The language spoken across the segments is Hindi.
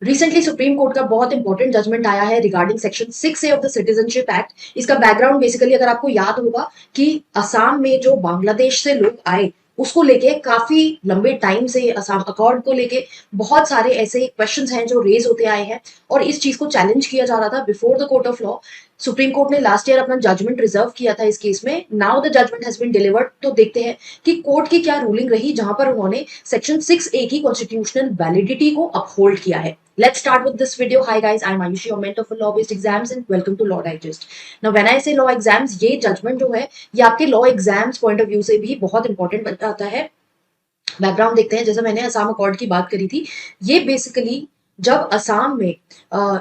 रिसेंटली सुप्रीम कोर्ट का बहुत इंपॉर्टेंट जजमेंट आया है regarding section 6A of the citizenship act. इसका बैकग्राउंड बेसिकली अगर आपको याद होगा कि असम में जो बांग्लादेश से लोग आए उसको लेके काफी लंबे टाइम से असम अकॉर्ड को लेके बहुत सारे ऐसे क्वेश्चंस हैं जो रेज होते आए हैं और इस चीज को चैलेंज किया जा रहा था before the court of law. Supreme Court ने लास्ट ईयर अपना जजमेंट रिजर्व किया था इस केस में। Now the judgement has been delivered. तो देखते हैं कि कोर्ट की क्या रूलिंग रही जहां पर उन्होंने सेक्शन 6A की कॉन्स्टिट्यूशनल वैलिडिटी को अपहोल्ड किया है। Let's start with this video. Hi guys, I'm Ayushi, your mentor for law-based exams and welcome to Law Digest. Now when I say law exams, ये judgment जो है ये आपके law exams point of view से भी बहुत important बन जाता है। बैकग्राउंड देखते हैं। जैसे मैंने असम अकॉर्ड की बात करी थी, ये बेसिकली जब असम में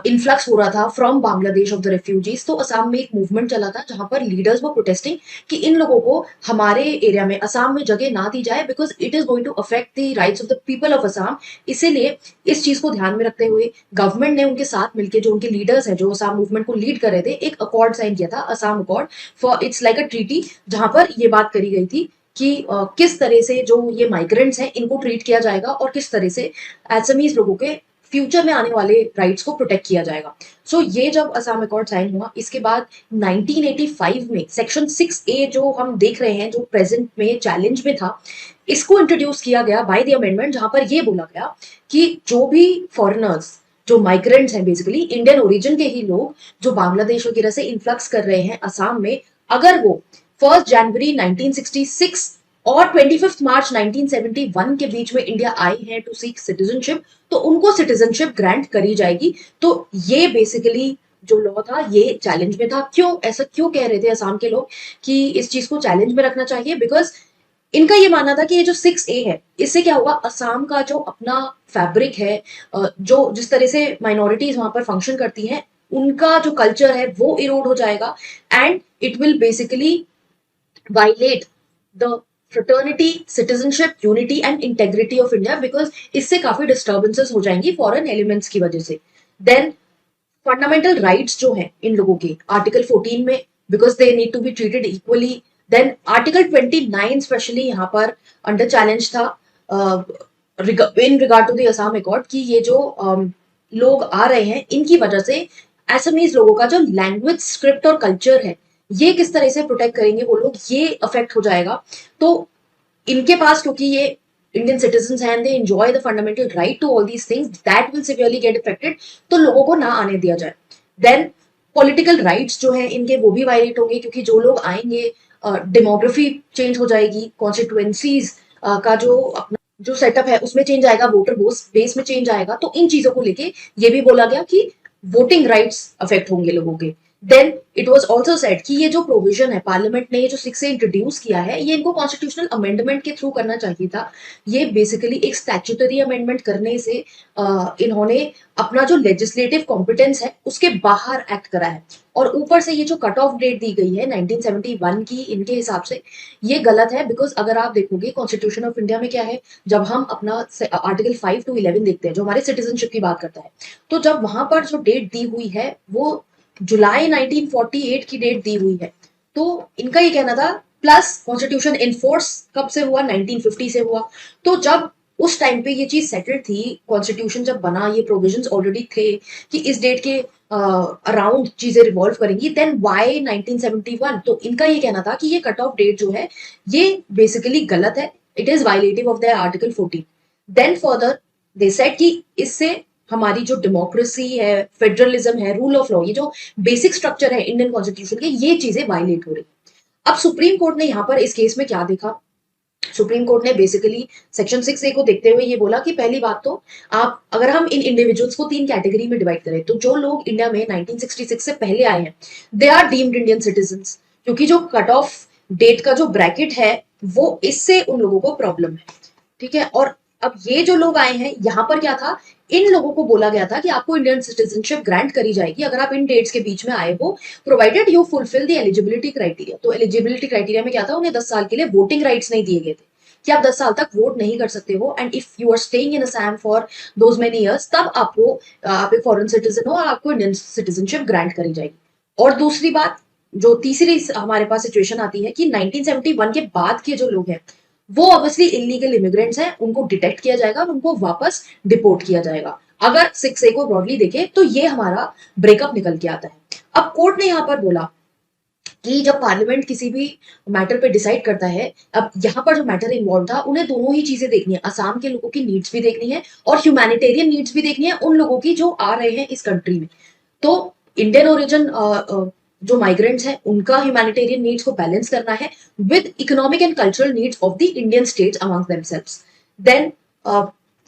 इन्फ्लक्स हो रहा था from Bangladesh of the refugees, तो असम में एक मूवमेंट चला था जहां पर लीडर्स वो प्रोटेस्टिंग कि इन लोगों को हमारे एरिया में असम में जगह ना दी जाए because it is going to affect the rights of the people of Assam. इसीलिए इस चीज को ध्यान में रखते हुए गवर्नमेंट ने उनके साथ मिलकर जो उनके लीडर्स हैं जो असम मूवमेंट को लीड कर रहे थे, एक अकॉर्ड साइन किया था, Assam accord for its like a treaty, जहां पर ये बात करी गई थी कि किस तरह से जो ये माइग्रेंट्स हैं इनको ट्रीट किया जाएगा और किस तरह से एसएमईज लोगों के फ्यूचर में आने वाले राइट्स को प्रोटेक्ट किया जाएगा। ये जब असम अकॉर्ड साइन हुआ, इसके बाद 1985 में सेक्शन 6A जो हम देख रहे हैं जो प्रेजेंट में चैलेंज में था, इसको इंट्रोड्यूस किया गया बाय द अमेंडमेंट, जहां पर ये बोला गया कि जो भी फॉरेनर्स जो माइग्रेंट्स हैं बेसिकली इंडियन ओरिजिन के ही लोग जो बांग्लादेश वगैरह से इन्फ्लक्स कर रहे हैं असम में, अगर वो 1 जनवरी 1966 और 25 मार्च 1971 के बीच में इंडिया आए हैं टू सीक सिटीजनशिप, तो उनको सिटीजनशिप ग्रांट करी जाएगी। तो ये बेसिकली जो लॉ था ये चैलेंज में था। क्यों ऐसा क्यों कह रहे थे असम के लोग कि इस चीज को चैलेंज में रखना चाहिए? बिकॉज इनका ये मानना था कि ये जो 6A है इससे क्या होगा, असम का जो अपना फैब्रिक है, जो जिस तरह से माइनॉरिटीज वहां पर फंक्शन करती हैं, उनका जो कल्चर है वो इरोड हो जाएगा and it will basically violate the fraternity, citizenship, unity and integrity of India, because इससे काफी डिस्टर्बेंसेस हो जाएंगी फॉरेन एलिमेंट्स की वजह से। देन फंडामेंटल राइट्स जो हैं इन लोगों के आर्टिकल 14 में, because they need to be treated equally. Then article 29 specially यहाँ पर अंडर चैलेंज था in regard to the Assam accord कि ये जो लोग आ रहे हैं इनकी वजह से एसएमईज लोगों का जो लैंग्वेज, स्क्रिप्ट और कल्चर है ये किस तरह से प्रोटेक्ट करेंगे वो लोग, ये अफेक्ट हो जाएगा। तो इनके पास क्योंकि ये इंडियन सिटीजन हैं, they enjoy the fundamental right to all these things that will severely get affected, तो लोगों को ना आने दिया जाए। देन पॉलिटिकल राइट्स जो है इनके वो भी वायलेट होंगे क्योंकि जो लोग आएंगे, डेमोग्राफी चेंज हो जाएगी, कॉन्स्टिट्युएंसीज का जो अपना जो सेटअप है उसमें चेंज आएगा, वोटर बेस में चेंज आएगा। तो इन चीजों को लेके ये भी बोला गया कि वोटिंग राइट्स अफेक्ट होंगे लोगों के। Then it was also said कि ये जो प्रोविजन है पार्लियामेंट ने ये जो 6 से इंट्रोड्यूस किया है ये इनको कॉन्स्टिट्यूशनल अमेंडमेंट के थ्रू करना चाहिए था। ये बेसिकली एक स्टैट्यूटरी अमेंडमेंट करने से इन्होंने अपना जो लेजिस्लेटिव कॉम्पिटेंस है उसके बाहर एक्ट करा है। और ऊपर से ये जो कट ऑफ डेट दी गई है 1971 की, इनके हिसाब से ये गलत है। बिकॉज अगर आप देखोगे कॉन्स्टिट्यूशन ऑफ इंडिया में क्या है, जब हम अपना आर्टिकल 5 to 11 देखते हैं जो हमारे सिटीजनशिप की बात करता है, तो जब वहां पर जो डेट दी हुई है वो जुलाई 1948 की डेट दी हुई है। तो इनका ये कहना था, प्लस कॉन्स्टिट्यूशन इनफोर्स कब से हुआ, 1950 से हुआ। तो जब उस टाइम पे ये चीज सेटल्ड थी, कॉन्स्टिट्यूशन जब बना, ये प्रोविजंस ऑलरेडी थे कि इस डेट के अराउंड चीजें रिवॉल्व करेंगी, देन वाई 1971? तो इनका ये कहना था कि ये कट ऑफ डेट जो है ये बेसिकली गलत है, it is violative of the article 14। Then further they said कि इससे हमारी जो डेमोक्रेसी है, फेडरलिज्म है, रूल ऑफ लॉ, ये जो बेसिक स्ट्रक्चर है इंडियन कॉन्स्टिट्यूशन के, ये चीजें वायलेट हो रही है। अब सुप्रीम कोर्ट ने यहाँ पर इस केस में क्या देखा, सुप्रीम कोर्ट ने बेसिकली सेक्शन 6A को देखते हुए ये बोला कि पहली बात तो आप, अगर हम इन इंडिविजुअल्स को 3 कैटेगरी में डिवाइड करें, तो जो लोग इंडिया में 1966 से पहले आए हैं they are deemed Indian citizens, क्योंकि जो कट ऑफ डेट का जो ब्रैकेट है वो इससे उन लोगों को प्रॉब्लम है। ठीक है, और अब ये जो लोग आए हैं यहाँ पर क्या था, इन लोगों को बोला गया था कि आपको इंडियन सिटीजनशिप ग्रांट करी जाएगी अगर आप इन डेट्स के बीच में आए हो, provided you fulfil the eligibility criteria. तो एलिजिबिलिटी क्राइटेरिया में क्या था, उन्हें 10 साल के लिए वोटिंग राइट्स नहीं दिए गए थे कि आप 10 साल तक वोट नहीं कर सकते हो, and if you are staying in Assam for those many years, तब आपको आप एक फॉरेन सिटीजन हो और आपको इंडियन सिटीजनशिप ग्रांट करी जाएगी। और दूसरी बात, जो तीसरी हमारे पास सिचुएशन आती है कि 1971 के बाद के जो लोग हैं वो ऑब्वियसली इलीगल इमिग्रेंट्स हैं, उनको डिटेक्ट किया जाएगा और उनको वापस डिपोर्ट किया जाएगा। अगर 6A को ब्रॉडली देखें तो ये हमारा ब्रेकअप निकल के आता है। अब कोर्ट ने यहां पर बोला कि जब पार्लियामेंट किसी भी मैटर पे डिसाइड करता है, अब यहाँ पर जो मैटर इन्वॉल्व था उन्हें दोनों ही चीजें देखनी है, असम के लोगों की नीड्स भी देखनी है और ह्यूमैनिटेरियन नीड्स भी देखनी है उन लोगों की जो आ रहे हैं इस कंट्री में। तो इंडियन ओरिजिन जो माइग्रेंट्स हैं उनका ह्यूमैनिटेरियन नीड्स को बैलेंस करना है with economic and cultural needs of the Indian states among themselves. Then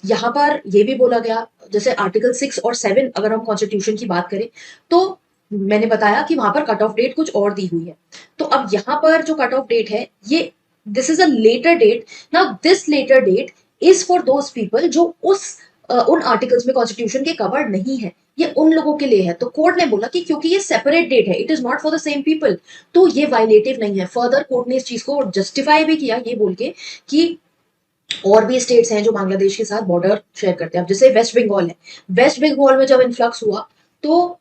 यहाँ पर ये भी बोला गया, जैसे आर्टिकल 6 और 7 अगर हम कॉन्स्टिट्यूशन की बात करें तो मैंने बताया कि वहां पर कट ऑफ डेट कुछ और दी हुई है। तो अब यहाँ पर जो कट ऑफ डेट है ये this is a letter date. Now this letter date is for those people जो उन आर्टिकल्स में कॉन्स्टिट्यूशन के कवर्ड नहीं है, ये उन लोगों के लिए है। तो कोर्ट ने बोला कि क्योंकि ये सेपरेट डेट है, it is not for the same people, तो ये वायलेटिव नहीं है। फर्दर कोर्ट ने इस चीज को जस्टिफाई भी किया ये बोल के कि और भी स्टेट्स हैं जो बांग्लादेश के साथ बॉर्डर शेयर करते हैं। अब जैसे वेस्ट बंगाल है, वेस्ट बंगाल में जब इन्फ्लक्स हुआ तो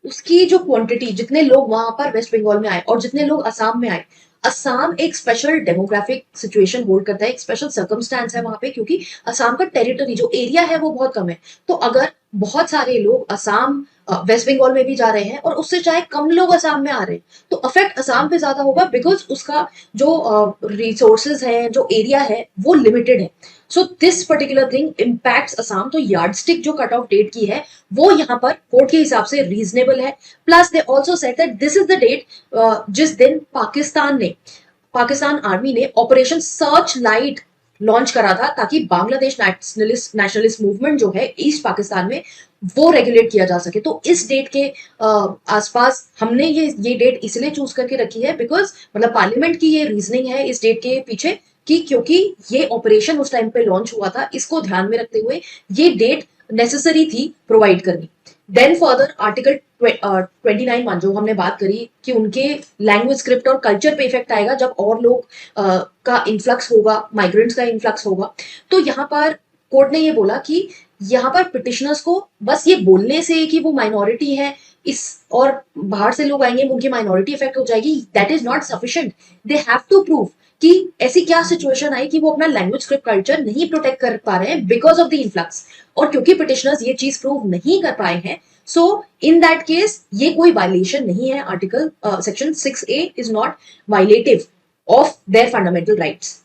उसकी जो क्वांटिटी, जितने लोग वहां पर वेस्ट बंगाल में आए और जितने लोग असम में आए, असम एक स्पेशल डेमोग्राफिक सिचुएशन होल्ड करता है, एक स्पेशल सर्कमस्टांस है वहां पे, क्योंकि असम का टेरिटरी जो एरिया है वो बहुत कम है। तो अगर बहुत सारे लोग असम वेस्ट बंगाल में भी जा रहे हैं और उससे चाहे कम लोग असम में आ रहे हैं तो अफेक्ट असम पे ज्यादा होगा, बिकॉज उसका जो रिसोर्सेज है, जो एरिया है वो लिमिटेड है। So this particular thing impacts Assam. तो यार्डस्टिक जो कट ऑफ डेट की है वो यहाँ पर कोर्ट के हिसाब से रीजनेबल है। Plus they also said that this is the date जिस दिन पाकिस्तान आर्मी ने ऑपरेशन सर्च लाइट लॉन्च करा था, ताकि बांग्लादेश नेशनलिस्ट मूवमेंट जो है ईस्ट पाकिस्तान में वो रेगुलेट किया जा सके। तो इस डेट के आसपास हमने ये डेट इसलिए चूज करके रखी है बिकॉज मतलब पार्लियामेंट की ये रीजनिंग है इस डेट के पीछे कि क्योंकि ये ऑपरेशन उस टाइम पे लॉन्च हुआ था, इसको ध्यान में रखते हुए ये डेट नेसेसरी थी प्रोवाइड करनी। देन फर्दर आर्टिकल 29 जो हमने बात करी कि उनके लैंग्वेज, स्क्रिप्ट और कल्चर पे इफेक्ट आएगा जब और लोग का इन्फ्लक्स होगा, माइग्रेंट्स का इन्फ्लक्स होगा। तो यहाँ पर कोर्ट ने ये बोला कि यहाँ पर पिटिशनर्स को बस ये बोलने से कि वो माइनॉरिटी है इस और बाहर से लोग आएंगे उनकी माइनॉरिटी इफेक्ट हो जाएगी, that is not sufficient. They have to prove कि ऐसी क्या सिचुएशन आई कि वो अपना लैंग्वेज, स्क्रिप्ट, कल्चर नहीं प्रोटेक्ट कर पा रहे हैं बिकॉज ऑफ द इन्फ्लक्स। और क्योंकि पिटिशनर्स ये चीज प्रूव नहीं कर पाए हैं, सो इन दैट केस ये कोई वायलेशन नहीं है। Article section 6A is not violative of their fundamental rights.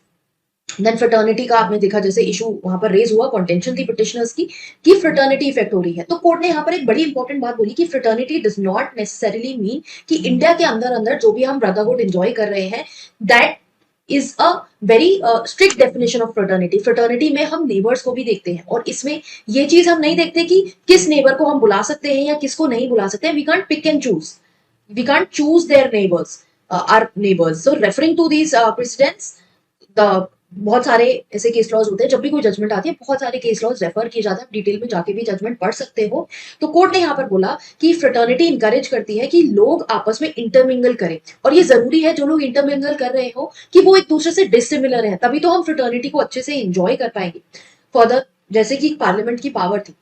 Then fraternity का आपने देखा जैसे इशू वहां पर रेज हुआ, कॉन्टेंशन थी पिटिशनर्स की कि फ्रेटर्निटी इफेक्ट हो रही है। तो कोर्ट ने यहाँ पर एक बड़ी इंपॉर्टेंट बात बोली कि fraternity does not necessarily mean कि इंडिया के अंदर अंदर जो भी हम ब्रदरहुड एंजॉय कर रहे हैं, that is a very strict definition of fraternity. Fraternity में हम नेबर्स को भी देखते हैं और इसमें ये चीज हम नहीं देखते कि किस नेबर को हम बुला सकते हैं या किसको नहीं बुला सकते हैं। We can't pick and choose, we can't choose their neighbours, our neighbours. So referring to these presidents, the बहुत सारे ऐसे केस लॉज होते हैं, जब भी कोई जजमेंट आती है बहुत सारे केस लॉज रेफर किए जाते हैं, डिटेल में जाके भी जजमेंट पढ़ सकते हो। तो कोर्ट ने यहाँ पर बोला कि फ्रेटर्निटी इंकरेज करती है कि लोग आपस में इंटरमिंगल करें, और ये जरूरी है जो लोग इंटरमिंगल कर रहे हो कि वो एक दूसरे से डिसिमिलर है, तभी तो हम फ्रेटर्निटी को अच्छे से इंजॉय कर पाएंगे। फर्दर जैसे कि पार्लियामेंट की पावर थी,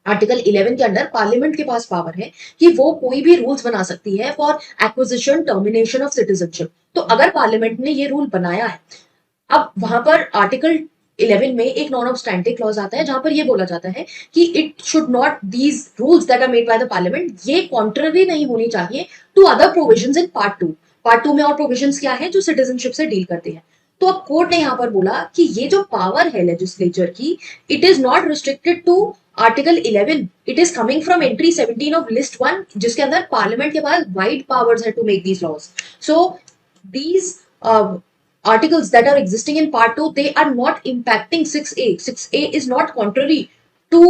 आर्टिकल 11 के अंडर पार्लियामेंट के पास पावर है कि वो कोई भी रूल्स बना सकती है for acquisition termination of citizenship. तो अगर पार्लियामेंट ने ये रूल बनाया है, अब वहां पर आर्टिकल 11 में एक नॉन ऑब्स्टैंटिव क्लॉज आता है जहां पर ये बोला जाता है कि it should not, these rules that are made by the parliament, ये कॉन्ट्ररी नहीं होनी चाहिए to other provisions in part 2। Part 2 में और प्रोविजंस क्या है जो सिटीजनशिप से डील करते हैं। तो अब कोर्ट ने यहां पर बोला कि ये जो पावर है लेजिस्लेचर की, it is not restricted to article 11, it is coming from entry 17 of list 1, जिसके अंदर पार्लियामेंट के पास वाइड पावर्स है to make these laws. So these articles that are existing in part 2, they are not impacting 6A. 6A is not contrary to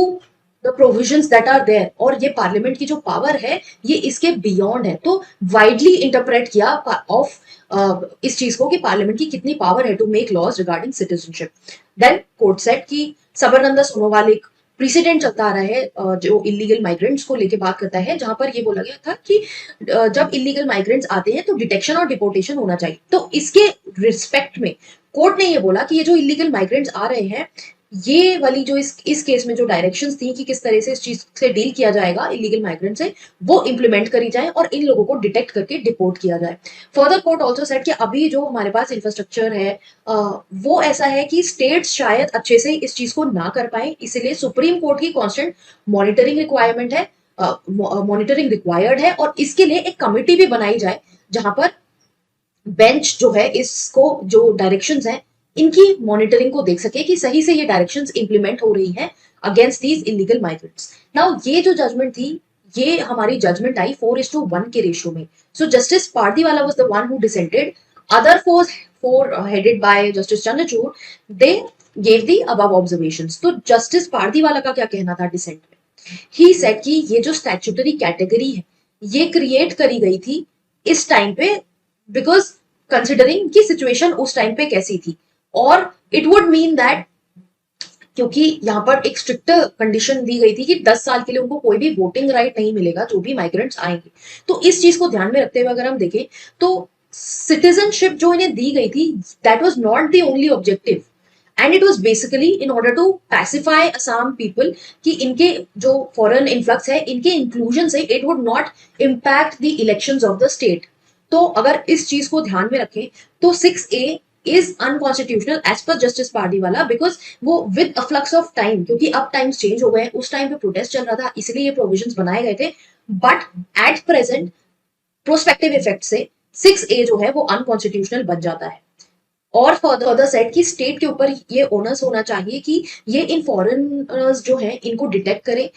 the provisions that are there, और ये पार्लियामेंट की जो पावर है ये इसके बियॉन्ड है। तो वाइडली इंटरप्रेट किया ऑफ इस चीज को कि पार्लियामेंट की कितनी पावर है to make laws regarding citizenship. Then court said कि सबरनंदा सोनोवाल एक प्रेसिडेंट चलता आ रहा है जो इलीगल माइग्रेंट्स को लेके बात करता है, जहां पर ये बोला गया था कि जब इलीगल माइग्रेंट्स आते हैं तो डिटेक्शन और डिपोर्टेशन होना चाहिए। तो इसके रिस्पेक्ट में कोर्ट ने ये बोला कि ये जो इलीगल माइग्रेंट्स आ रहे हैं ये वाली जो इस केस में जो डायरेक्शंस थी कि किस तरह से इस चीज से डील किया जाएगा इलीगल माइग्रेंट से, वो इंप्लीमेंट करी जाए और इन लोगों को डिटेक्ट करके डिपोर्ट किया जाए। फर्दर कोर्ट ऑल्सो सेड कि अभी जो हमारे पास इंफ्रास्ट्रक्चर है वो ऐसा है कि स्टेट्स शायद अच्छे से इस चीज को ना कर पाए, इसलिए सुप्रीम कोर्ट की कॉन्स्टेंट मॉनिटरिंग रिक्वायरमेंट है, मॉनिटरिंग रिक्वायर्ड है, और इसके लिए एक कमिटी भी बनाई जाए जहां पर बेंच जो है इसको जो डायरेक्शंस हैं इनकी मॉनिटरिंग को देख सके कि सही से ये डायरेक्शंस इंप्लीमेंट हो रही हैं against these illegal migrants. Now ये जो जजमेंट थी, ये हमारी जजमेंट आई 4:1 के रेशियो में। So justice Pardiwala was the one who dissented, other four headed by justice Chandrachud, they gave the above observations. तो जस्टिस पारदीवाला का क्या कहना था डिसेंट में? ही सेड कि ये जो स्टैट्यूटरी कैटेगरी है ये क्रिएट करी गई थी इस टाइम पे, बिकॉज कंसिडरिंग की सिचुएशन उस टाइम पे कैसी थी, और इट वुड मीन दैट क्योंकि यहाँ पर एक स्ट्रिक्ट कंडीशन दी गई थी कि 10 साल के लिए उनको कोई भी वोटिंग राइट नहीं मिलेगा जो भी माइग्रेंट्स आएंगे। तो इस चीज को ध्यान में रखते हुए अगर हम देखें तो सिटीजनशिप जो इन्हें दी गई थी, that was not the only objective, and it was basically in order to pacify Assam people कि इनके जो फॉरेन इन्फ्लक्स है इनके इंक्लूजन से it would not impact the elections of the state. तो अगर इस चीज को ध्यान में रखें तो 6A is unconstitutional as per justice Pardiwala, because वो with a flux of time, क्योंकि अब टाइम्स चेंज हो गए, उस टाइम पे प्रोटेस्ट चल रहा था इसलिए ये प्रोविजंस बनाए गए थे, but at present prospective effect से 6A जो है वो अनकॉन्स्टिट्यूशनल बन जाता है। और फर्दर सेट कि स्टेट के ऊपर ये ओनर्स होना चाहिए कि ये इन फॉरेनर्स जो है इनको डिटेक्ट करें,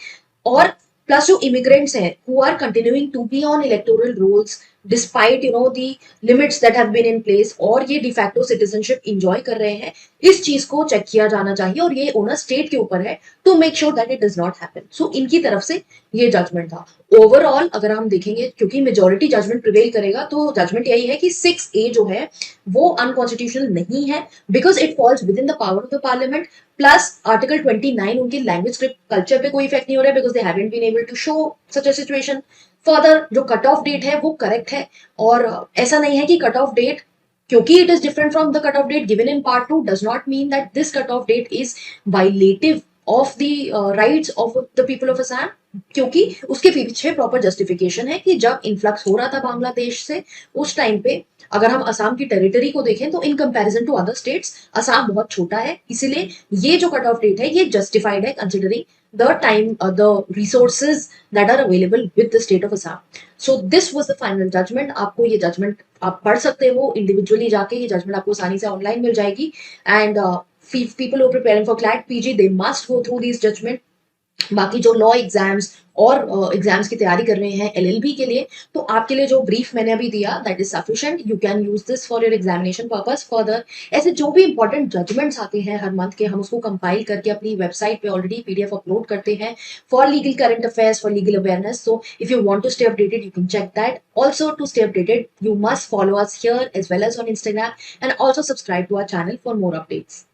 और प्लस जो इमिग्रेंट्स हैं who are continuing to be on electoral rolls despite the limits that have been in place, और ये डिफैक्टो सिटीजनशिप इंजॉय कर रहे हैं, इस चीज को चेक किया जाना चाहिए, और ये ओनर स्टेट के ऊपर है to make sure that it does not happen. So इनकी तरफ से ये जजमेंट था। ओवरऑल अगर हम देखेंगे, क्योंकि मेजोरिटी जजमेंट प्रिवेल करेगा, तो जजमेंट यही है कि 6A जो है वो अनकॉन्स्टिट्यूशनल नहीं है, because it falls with in the power of the parliament. Plus article 29 उनके लैंग्वेज स्क्रिप्ट कल्चर पे कोई इफेक्ट नहीं हो रहा है, because they haven't been able to show such a situation. Further जो कट ऑफ डेट है वो करेक्ट है, और ऐसा नहीं है कि कट ऑफ डेट, क्योंकि it is different from the cut off date given in part 2, does not mean that this cut off date is violative of the rights of the people of Assam, क्योंकि उसके पीछे प्रॉपर जस्टिफिकेशन है कि जब इन्फ्लक्स हो रहा था बांग्लादेश से उस टाइम पे, अगर हम असम की टेरिटरी को देखें तो in comparison to other states Assam बहुत छोटा है, इसीलिए ये जो कट ऑफ डेट है ये जस्टिफाइड है considering the time the resources that are available with the state of Assam. So this was the final judgement. आपको ये जजमेंट आप पढ़ सकते हो इंडिविजुअली जाके, ये जजमेंट आपको आसानी से ऑनलाइन मिल जाएगी, and people who are preparing for CLAT PG they must go through these judgment। बाकी जो लॉ एग्जाम्स और एग्जाम्स की तैयारी कर रहे हैं LLB के लिए, तो आपके लिए जो ब्रीफ मैंने अभी दिया that is sufficient, you can use this for your examination purpose. Further ऐसे जो भी इंपॉर्टेंट जजमेंट्स आते हैं हर मंथ के, हम उसको कंपाइल करके अपनी वेबसाइट पे ऑलरेडी PDF अपलोड करते हैं for legal current affairs, for legal awareness. So if you want to stay updated you can check that. Also to stay updated you must follow us here as well as on Instagram, and also subscribe to our channel for more updates.